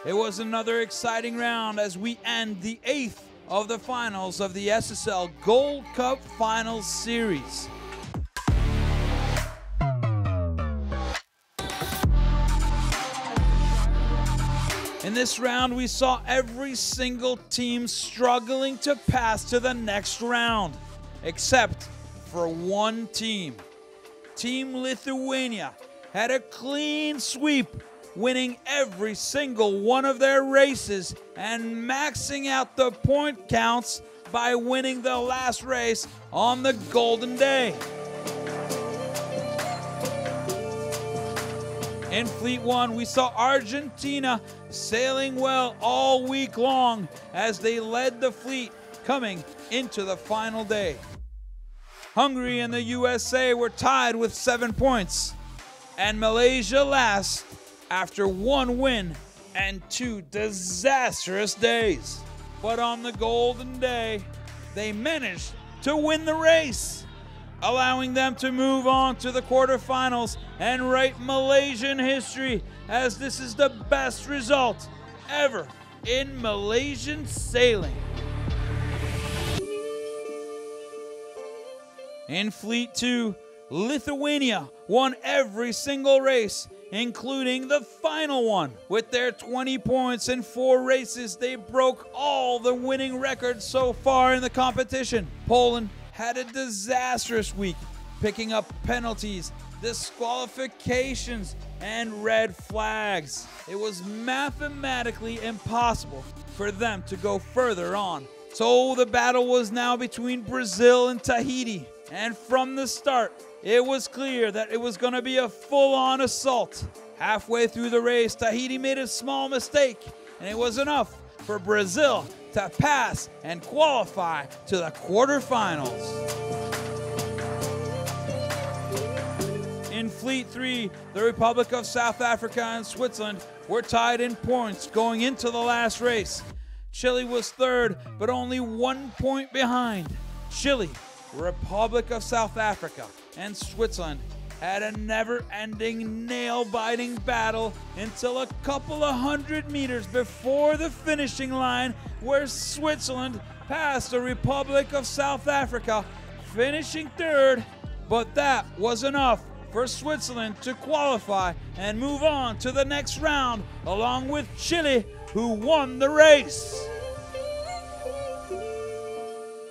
It was another exciting round as we end the 8th of the finals of the SSL Gold Cup Finals Series. In this round, we saw every single team struggling to pass to the next round, except for one team. Team Lithuania had a clean sweep, winning every single one of their races and maxing out the point counts by winning the last race on the Golden Day. In Fleet 1, we saw Argentina sailing well all week long as they led the fleet coming into the final day. Hungary and the USA were tied with 7 points, and Malaysia last after 1 win and 2 disastrous days. But on the Golden Day, they managed to win the race, allowing them to move on to the quarterfinals and write Malaysian history, as this is the best result ever in Malaysian sailing. In Fleet 2, Lithuania won every single race, including the final one. With their 20 points in 4 races, they broke all the winning records so far in the competition. Poland had a disastrous week, picking up penalties, disqualifications, and red flags. It was mathematically impossible for them to go further on. So the battle was now between Brazil and Tahiti. And from the start, it was clear that it was going to be a full-on assault. Halfway through the race, Tahiti made a small mistake, and it was enough for Brazil to pass and qualify to the quarterfinals. In Fleet 3, the Republic of South Africa and Switzerland were tied in points going into the last race. Chile was third, but only 1 point behind. Chile, Republic of South Africa, and Switzerland had a never-ending, nail-biting battle until a couple of 100 meters before the finishing line, where Switzerland passed the Republic of South Africa, finishing third, but that was enough for Switzerland to qualify and move on to the next round, along with Chile, who won the race.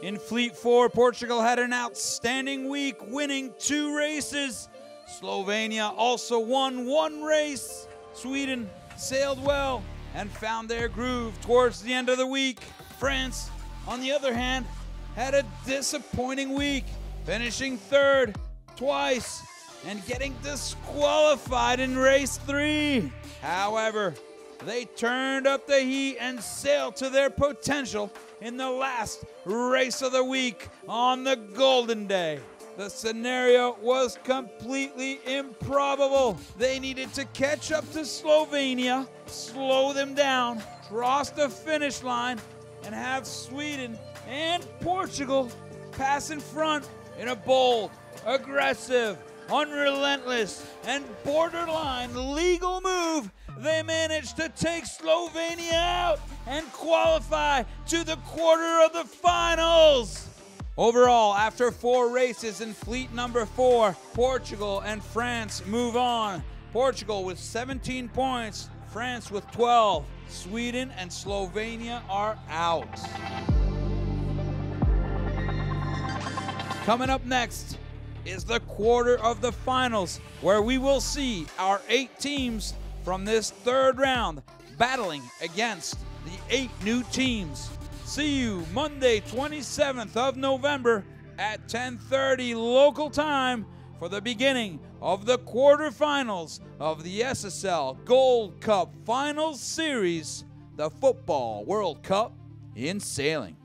In Fleet 4, Portugal had an outstanding week, winning 2 races. Slovenia also won 1 race. Sweden sailed well and found their groove towards the end of the week. France, on the other hand, had a disappointing week, finishing third twice and getting disqualified in race 3. However, they turned up the heat and sailed to their potential in the last race of the week on the Golden Day. The scenario was completely improbable. They needed to catch up to Slovenia, slow them down, cross the finish line, and have Sweden and Portugal pass in front in a bold, aggressive, unrelentless, and borderline legal move. They managed to take Slovenia out and qualify to the quarter of the finals. Overall, after 4 races in Fleet number 4, Portugal and France move on. Portugal with 17 points, France with 12. Sweden and Slovenia are out. Coming up next is the quarter of the finals, where we will see our 8 teams from this 3rd round battling against the 8 new teams. See you Monday, 27th of November at 10:30 local time for the beginning of the quarterfinals of the SSL Gold Cup Finals Series, the Football World Cup in sailing.